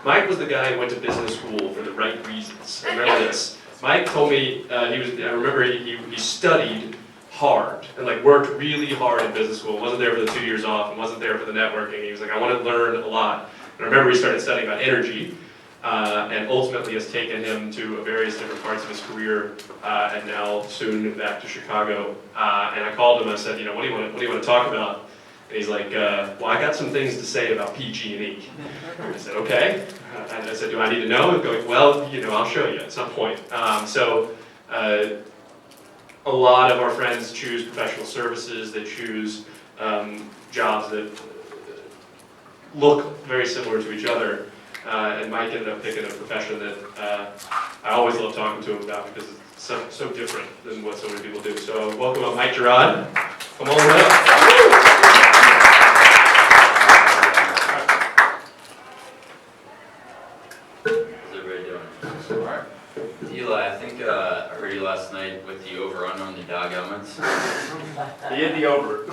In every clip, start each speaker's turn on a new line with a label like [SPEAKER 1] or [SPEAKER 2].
[SPEAKER 1] Mike was the guy who went to business school for the right reasons. I remember this. Mike told me, I remember he studied hard and like worked really hard in business school. Wasn't there for the 2 years off and wasn't there for the networking. He was like, I want to learn a lot. And I remember he started studying about energy and ultimately has taken him to various different parts of his career and now soon back to Chicago. And I called him and I said, what do you want to talk about? And he's like, well, I got some things to say about PG&E. I said, okay. And I said, do I need to know? And going, well, I'll show you at some point. A lot of our friends choose professional services. They choose jobs that look very similar to each other. And Mike ended up picking a profession that I always love talking to him about because it's so different than what so many people do. So welcome up Mike Girod. Come on up.
[SPEAKER 2] Eli, I think I heard you last night with the over-under on the dog helmets.
[SPEAKER 3] He hit the over.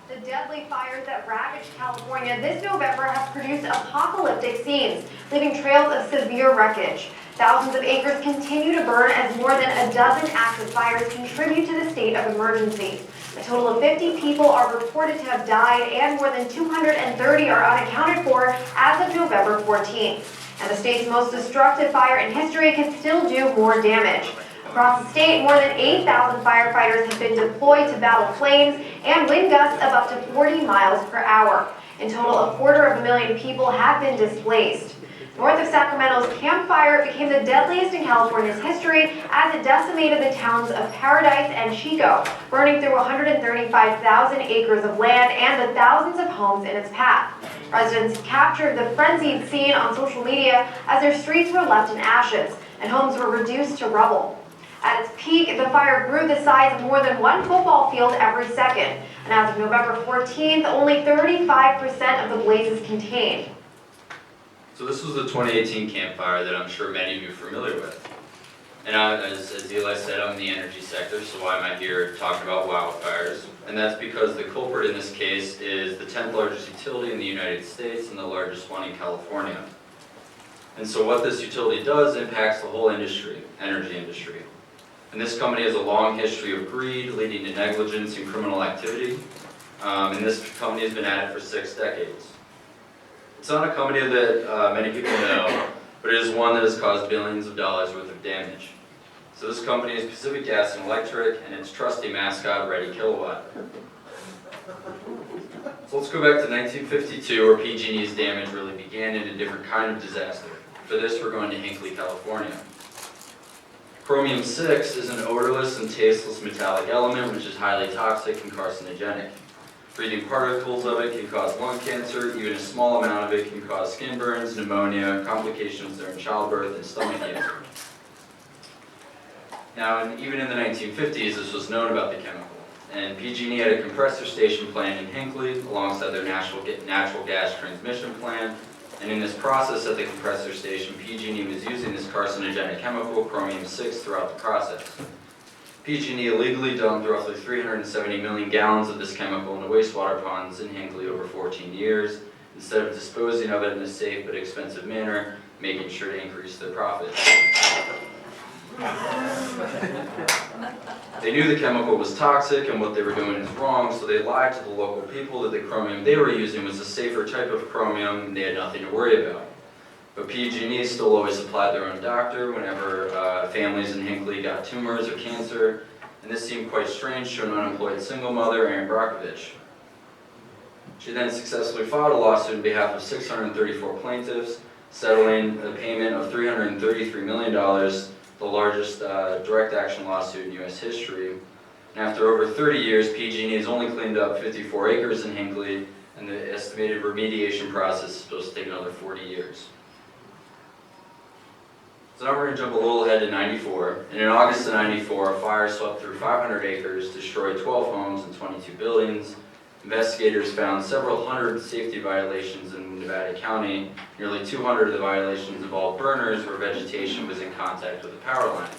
[SPEAKER 4] The deadly fires that ravaged California this November have produced apocalyptic scenes, leaving trails of severe wreckage. Thousands of acres continue to burn as more than a dozen active fires contribute to the state of emergency. A total of 50 people are reported to have died and more than 230 are unaccounted for as of November 14th. And the state's most destructive fire in history could still do more damage. Across the state, more than 8,000 firefighters have been deployed to battle flames and wind gusts of up to 40 miles per hour. In total, 250,000 people have been displaced. North of Sacramento's Camp Fire became the deadliest in California's history as it decimated the towns of Paradise and Chico, burning through 135,000 acres of land and the thousands of homes in its path. Residents captured the frenzied scene on social media as their streets were left in ashes and homes were reduced to rubble. At its peak, the fire grew the size of more than one football field every second, and as of November 14th, only 35% of the blaze is contained.
[SPEAKER 2] So this was the 2018 Camp Fire that I'm sure many of you are familiar with. And as Eli said, I'm in the energy sector, so why am I here talking about wildfires? And that's because the culprit in this case is the 10th largest utility in the United States and the largest one in California. And so what this utility does impacts the whole industry, energy industry. And this company has a long history of greed, leading to negligence and criminal activity. And this company has been at it for 6 decades. It's not a company that many people know, but it is one that has caused billions of dollars worth of damage. So this company is Pacific Gas and Electric, and its trusty mascot, Ready Kilowatt. So let's go back to 1952, where PG&E's damage really began in a different kind of disaster. For this, we're going to Hinckley, California. Chromium-6 is an odorless and tasteless metallic element which is highly toxic and carcinogenic. Breathing particles of it can cause lung cancer. Even a small amount of it can cause skin burns, pneumonia, complications during childbirth, and stomach cancer. Now, even in the 1950s, this was known about the chemical. And PG&E had a compressor station plant in Hinckley alongside their natural gas transmission plant. And in this process at the compressor station, PG&E was using this carcinogenic chemical, chromium-6, throughout the process. PG&E illegally dumped roughly 370 million gallons of this chemical into wastewater ponds in Hinckley over 14 years, instead of disposing of it in a safe but expensive manner, making sure to increase their profits. They knew the chemical was toxic and what they were doing is wrong, so they lied to the local people that the chromium they were using was a safer type of chromium and they had nothing to worry about. But PG&E still always supplied their own doctor whenever families in Hinckley got tumors or cancer, and this seemed quite strange to an unemployed single mother, Erin Brockovich. She then successfully filed a lawsuit on behalf of 634 plaintiffs, settling a payment of $333 million, the largest direct action lawsuit in U.S. history. And after over 30 years, PG&E has only cleaned up 54 acres in Hinckley, and the estimated remediation process is supposed to take another 40 years. So now we're going to jump a little ahead to 94. And in August of 94, a fire swept through 500 acres, destroyed 12 homes and 22 buildings. Investigators found several hundred safety violations in Nevada County. Nearly 200 of the violations involved burners where vegetation was in contact with the power line.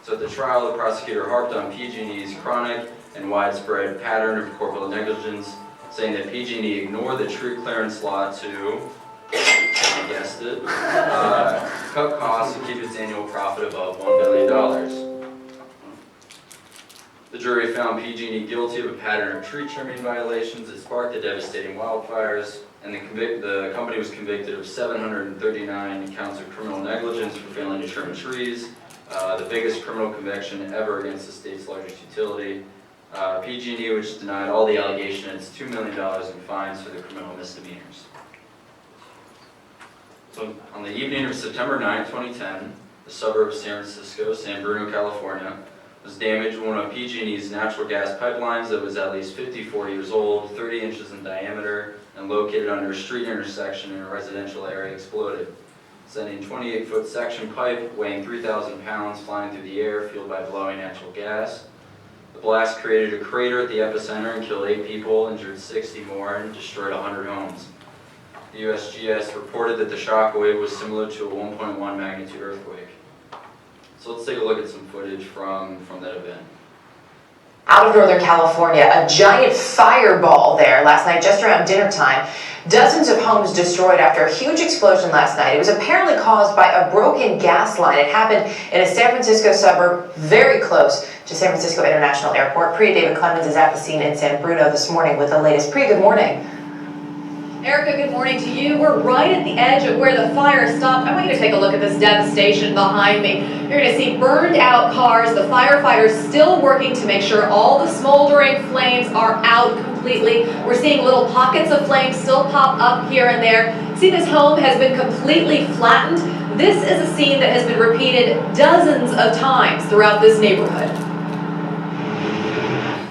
[SPEAKER 2] So at the trial, the prosecutor harped on PG&E's chronic and widespread pattern of corporal negligence, saying that PG&E ignored the tree clearance law to, you guessed it, cut costs and keep its annual profit above $1 billion. The jury found PG&E guilty of a pattern of tree trimming violations that sparked the devastating wildfires, and the company was convicted of 739 counts of criminal negligence for failing to trim trees, the biggest criminal conviction ever against the state's largest utility. PG&E, which denied all the allegations, $2 million in fines for the criminal misdemeanors. So on the evening of September 9, 2010, the suburb of San Francisco, San Bruno, California, was damaged when one of PG&E's natural gas pipelines that was at least 54 years old, 30 inches in diameter, and located under a street intersection in a residential area exploded, sending 28-foot section pipe weighing 3,000 pounds flying through the air, fueled by blowing natural gas. The blast created a crater at the epicenter and killed 8 people, injured 60 more, and destroyed 100 homes. The USGS reported that the shockwave was similar to a 1.1 magnitude earthquake. So let's take a look at some footage from that event.
[SPEAKER 5] Out of Northern California, a giant fireball there last night just around dinner time. Dozens of homes destroyed after a huge explosion last night. It was apparently caused by a broken gas line. It happened in a San Francisco suburb very close to San Francisco International Airport. Priya David Clemens is at the scene in San Bruno this morning with the latest. Priya, good morning.
[SPEAKER 6] Erica, good morning to you. We're right at the edge of where the fire stopped. I want you to take a look at this devastation behind me. You're going to see burned out cars, the firefighters still working to make sure all the smoldering flames are out completely. We're seeing little pockets of flames still pop up here and there. See, this home has been completely flattened. This is a scene that has been repeated dozens of times throughout this neighborhood.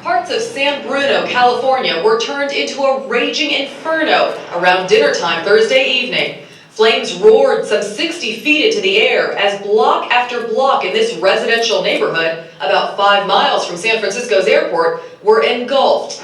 [SPEAKER 6] Parts of San Bruno, California were turned into a raging inferno around dinner time Thursday evening. Flames roared some 60 feet into the air as block after block in this residential neighborhood, about 5 miles from San Francisco's airport, were engulfed.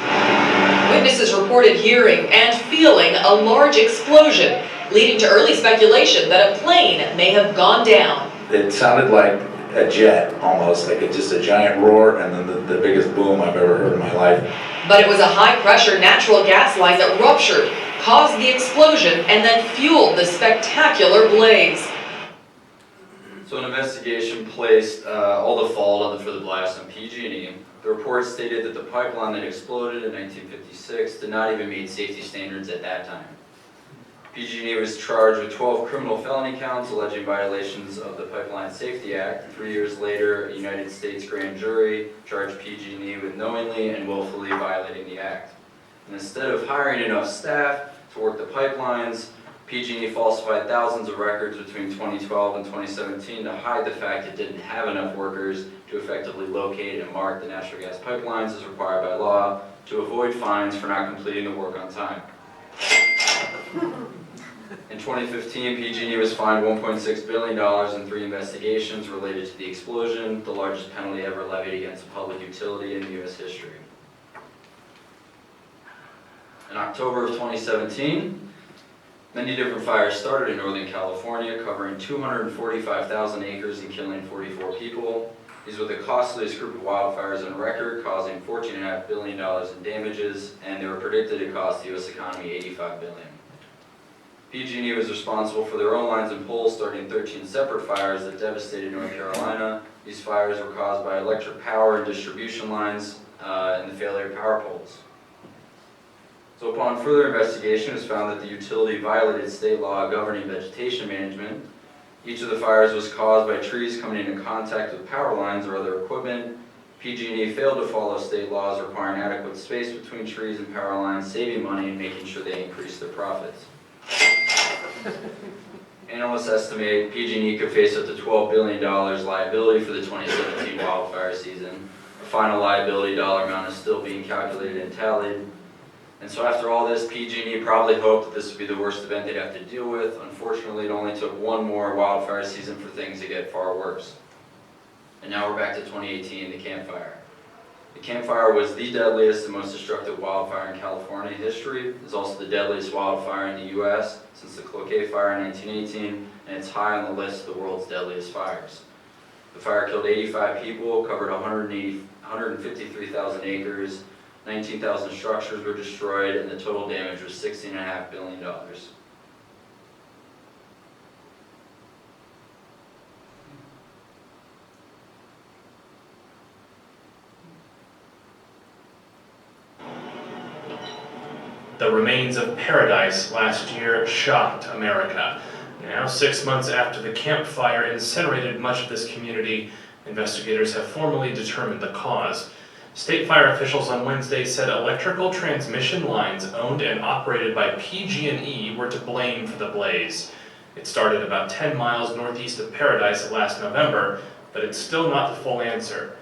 [SPEAKER 6] Witnesses reported hearing and feeling a large explosion, leading to early speculation that a plane may have gone down.
[SPEAKER 7] It sounded like a jet, almost like just a giant roar, and then the biggest boom I've ever heard in my life.
[SPEAKER 6] But it was a high-pressure natural gas line that ruptured, caused the explosion, and then fueled the spectacular blaze.
[SPEAKER 2] So an investigation placed all the fault for the blast on PG&E. The report stated that the pipeline that exploded in 1956 did not even meet safety standards at that time. PG&E was charged with 12 criminal felony counts alleging violations of the Pipeline Safety Act. 3 years later, a United States grand jury charged PG&E with knowingly and willfully violating the act. And instead of hiring enough staff to work the pipelines, PG&E falsified thousands of records between 2012 and 2017 to hide the fact it didn't have enough workers to effectively locate and mark the natural gas pipelines as required by law to avoid fines for not completing the work on time. In 2015, PG&E was fined $1.6 billion in 3 investigations related to the explosion, the largest penalty ever levied against a public utility in U.S. history. In October of 2017, many different fires started in Northern California, covering 245,000 acres and killing 44 people. These were the costliest group of wildfires on record, causing $14.5 billion in damages, and they were predicted to cost the U.S. economy $85 billion. PG&E was responsible for their own lines and poles, starting 13 separate fires that devastated North Carolina. These fires were caused by electric power and distribution lines and the failure of power poles. So upon further investigation, it was found that the utility violated state law governing vegetation management. Each of the fires was caused by trees coming into contact with power lines or other equipment. PG&E failed to follow state laws requiring adequate space between trees and power lines, saving money and making sure they increased their profits. Analysts estimate PG&E could face up to $12 billion liability for the 2017 wildfire season. A final liability dollar amount is still being calculated and tallied. And so after all this, PG&E probably hoped that this would be the worst event they'd have to deal with. Unfortunately, it only took one more wildfire season for things to get far worse. And now we're back to 2018, the Camp Fire. The Camp Fire was the deadliest and most destructive wildfire in California history. It is also the deadliest wildfire in the U.S. since the Cloquet Fire in 1918, and it's high on the list of the world's deadliest fires. The fire killed 85 people, covered 153,000 acres, 19,000 structures were destroyed, and the total damage was $16.5 billion.
[SPEAKER 8] The remains of paradise last year shocked America. Now, 6 months after the Camp Fire incinerated much of this community, investigators have formally determined the cause. State fire officials on Wednesday said electrical transmission lines owned and operated by PG&E were to blame for the blaze. It started about 10 miles northeast of Paradise last November, but it's still not the full answer.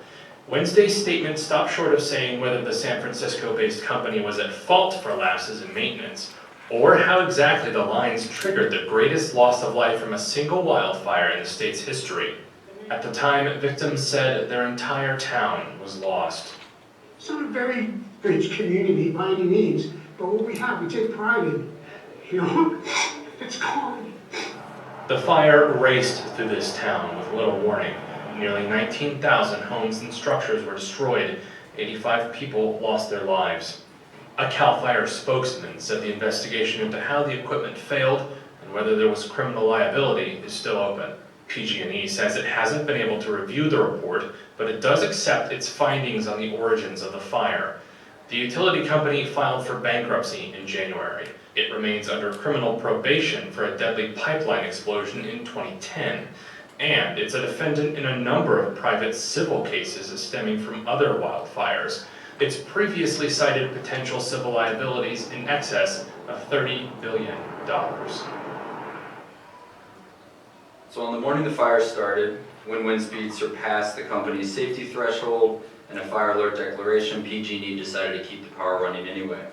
[SPEAKER 8] Wednesday's statement stopped short of saying whether the San Francisco-based company was at fault for lapses in maintenance, or how exactly the lines triggered the greatest loss of life from a single wildfire in the state's history. At the time, victims said their entire town was lost.
[SPEAKER 9] It's not a very rich community by any means, but what we have, we take pride in. You know, it's gone.
[SPEAKER 8] The fire raced through this town with little warning. Nearly 19,000 homes and structures were destroyed. 85 people lost their lives. A CAL FIRE spokesman said the investigation into how the equipment failed and whether there was criminal liability is still open. PG&E says it hasn't been able to review the report, but it does accept its findings on the origins of the fire. The utility company filed for bankruptcy in January. It remains under criminal probation for a deadly pipeline explosion in 2010. And it's a defendant in a number of private civil cases stemming from other wildfires. It's previously cited potential civil liabilities in excess of $30 billion.
[SPEAKER 2] So on the morning the fire started, when wind speeds surpassed the company's safety threshold and a fire alert declaration, PG&E decided to keep the power running anyway.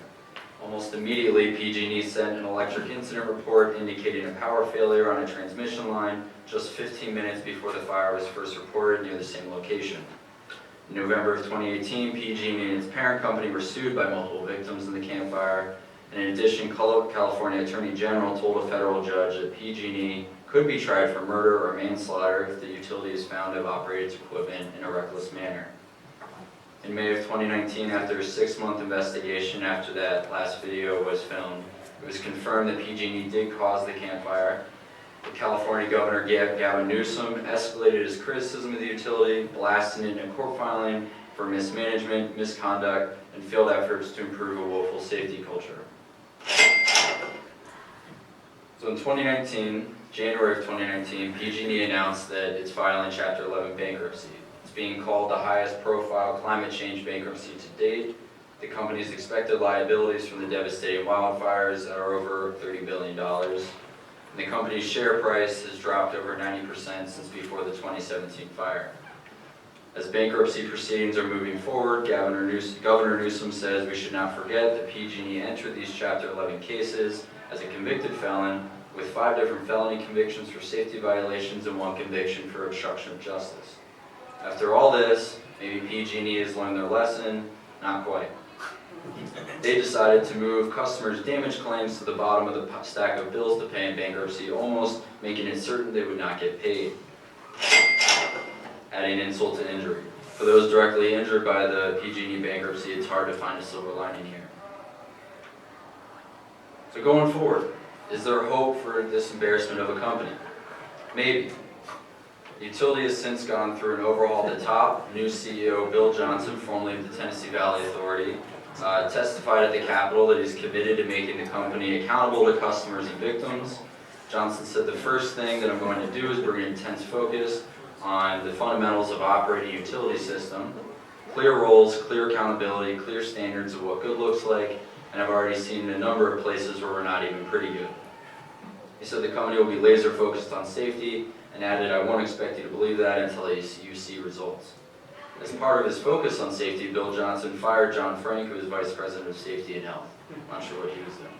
[SPEAKER 2] Almost immediately, PG&E sent an electric incident report indicating a power failure on a transmission line just 15 minutes before the fire was first reported near the same location. In November of 2018, PG&E and its parent company were sued by multiple victims in the Camp Fire. And in addition, California Attorney General told a federal judge that PG&E could be tried for murder or manslaughter if the utility is found to have operated its equipment in a reckless manner. In May of 2019, after a 6-month investigation after that last video was filmed, it was confirmed that PG&E did cause the Camp Fire. The California Governor Gavin Newsom escalated his criticism of the utility, blasting it in a court filing for mismanagement, misconduct, and failed efforts to improve a woeful safety culture. So in 2019, January of 2019, PG&E announced that it's filing Chapter 11 bankruptcy. It's being called the highest profile climate change bankruptcy to date. The company's expected liabilities from the devastating wildfires are over $30 billion. And the company's share price has dropped over 90% since before the 2017 fire. As bankruptcy proceedings are moving forward, Governor Newsom says we should not forget that PG&E entered these Chapter 11 cases as a convicted felon with 5 different felony convictions for safety violations and 1 conviction for obstruction of justice. After all this, maybe PG&E has learned their lesson, not quite. They decided to move customers' damage claims to the bottom of the stack of bills to pay in bankruptcy, almost making it certain they would not get paid. Adding insult to injury. For those directly injured by the PG&E bankruptcy, it's hard to find a silver lining here. So going forward, is there hope for this embarrassment of a company? Maybe. The utility has since gone through an overhaul at the top. New CEO Bill Johnson, formerly of the Tennessee Valley Authority, testified at the Capitol that he's committed to making the company accountable to customers and victims. Johnson said the first thing that I'm going to do is bring intense focus on the fundamentals of operating a utility system, clear roles, clear accountability, clear standards of what good looks like, and I've already seen a number of places where we're not even pretty good. He said the company will be laser focused on safety and added, I won't expect you to believe that until you see results. As part of his focus on safety, Bill Johnson fired John Frank, who was Vice President of Safety and Health. I'm not sure what he was doing.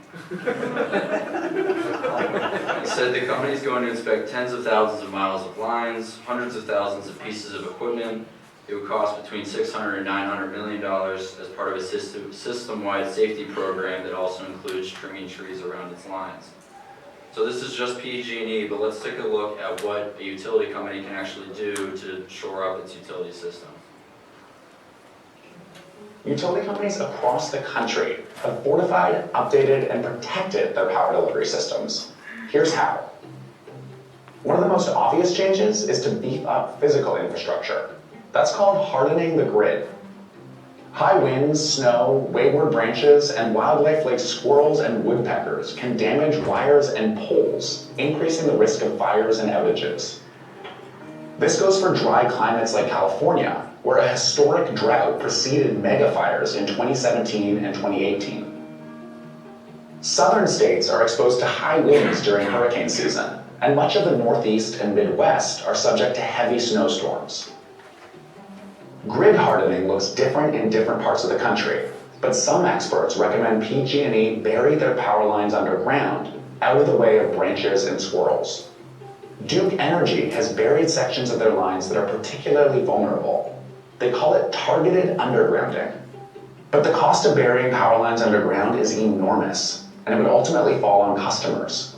[SPEAKER 2] He said the company is going to inspect tens of thousands of miles of lines, hundreds of thousands of pieces of equipment. It would cost between $600 and $900 million as part of a system-wide safety program that also includes trimming trees around its lines. So this is just PG&E, but let's take a look at what a utility company can actually do to shore up its utility system.
[SPEAKER 10] Utility companies across the country have fortified, updated, and protected their power delivery systems. Here's how. One of the most obvious changes is to beef up physical infrastructure. That's called hardening the grid. High winds, snow, wayward branches, and wildlife like squirrels and woodpeckers can damage wires and poles, increasing the risk of fires and outages. This goes for dry climates like California, where a historic drought preceded mega fires in 2017 and 2018. Southern states are exposed to high winds during hurricane season, and much of the Northeast and Midwest are subject to heavy snowstorms. Grid hardening looks different in different parts of the country, but some experts recommend PG&E bury their power lines underground, out of the way of branches and squirrels. Duke Energy has buried sections of their lines that are particularly vulnerable. They call it targeted undergrounding. But the cost of burying power lines underground is enormous, and it would ultimately fall on customers.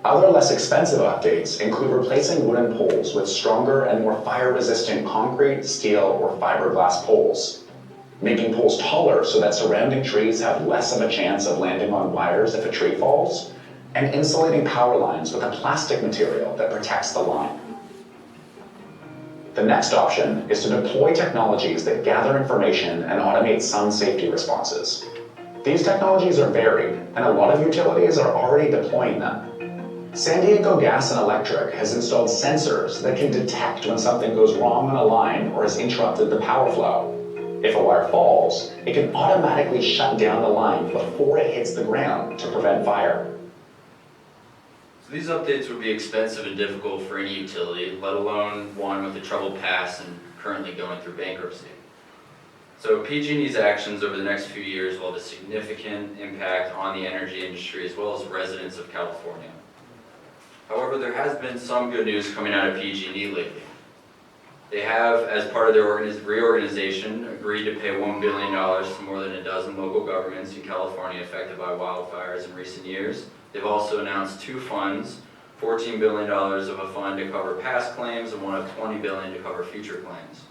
[SPEAKER 10] Other less expensive updates include replacing wooden poles with stronger and more fire-resistant concrete, steel, or fiberglass poles, making poles taller so that surrounding trees have less of a chance of landing on wires if a tree falls, and insulating power lines with a plastic material that protects the line. The next option is to deploy technologies that gather information and automate some safety responses. These technologies are varied, and a lot of utilities are already deploying them. San Diego Gas and Electric has installed sensors that can detect when something goes wrong on a line or has interrupted the power flow. If a wire falls, it can automatically shut down the line before it hits the ground to prevent fire.
[SPEAKER 2] So these updates would be expensive and difficult for any utility, let alone one with a troubled past and currently going through bankruptcy. So PG&E's actions over the next few years will have a significant impact on the energy industry as well as residents of California. However, there has been some good news coming out of PG&E lately. They have, as part of their reorganization, agreed to pay $1 billion to more than a dozen local governments in California affected by wildfires in recent years. They've also announced two funds, $14 billion of a fund to cover past claims and one of $20 billion to cover future claims.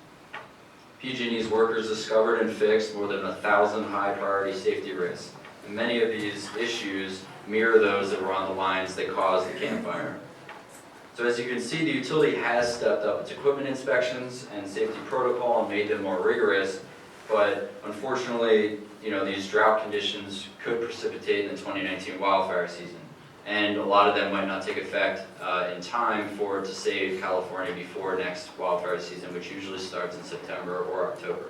[SPEAKER 2] PG&E's workers discovered and fixed more than 1,000 high-priority safety risks, and many of these issues mirror those that were on the lines that caused the Camp Fire. So as you can see, the utility has stepped up its equipment inspections and safety protocol and made them more rigorous, but unfortunately, these drought conditions could precipitate in the 2019 wildfire season, and a lot of them might not take effect in time for it to save California before next wildfire season, which usually starts in September or October.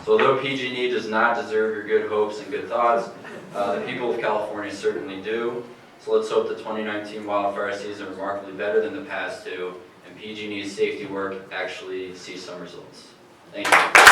[SPEAKER 2] So although PG&E does not deserve your good hopes and good thoughts, the people of California certainly do. So let's hope the 2019 wildfire season is remarkably better than the past two, and PG&E's safety work actually sees some results. Thank you.